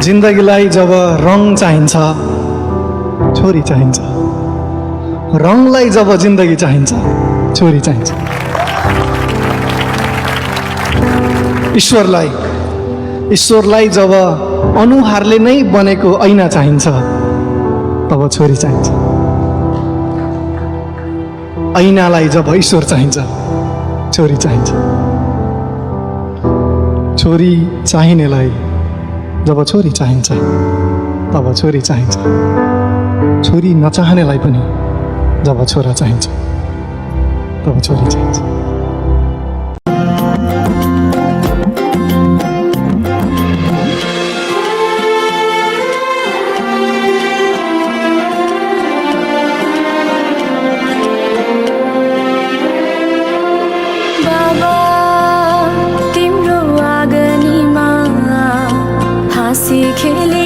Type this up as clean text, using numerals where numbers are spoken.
जिन्दगीलाई जब रङ चाहिन्छ छोरी चाहिन्छ, रङलाई जब जिन्दगी चाहिन्छ छोरी चाहिन्छ। ईश्वरलाई जब अनुहारले नै बनेको ऐना चाहिन्छ तब छोरी चाहिन्छ। ऐनालाई जब ईश्वर चाहिन्छ छोरी चाहिन्छ। छोरी चाहिनेलाई जब छोरी चाहिन्छ तब छोरी चाहिन्छ। छोरी नचाहनेलाई पनि जब छोरा चाहिन्छ तब छोरी चाहिन्छ। बाबा तिम्रो आँगनीमा हाँसी खेले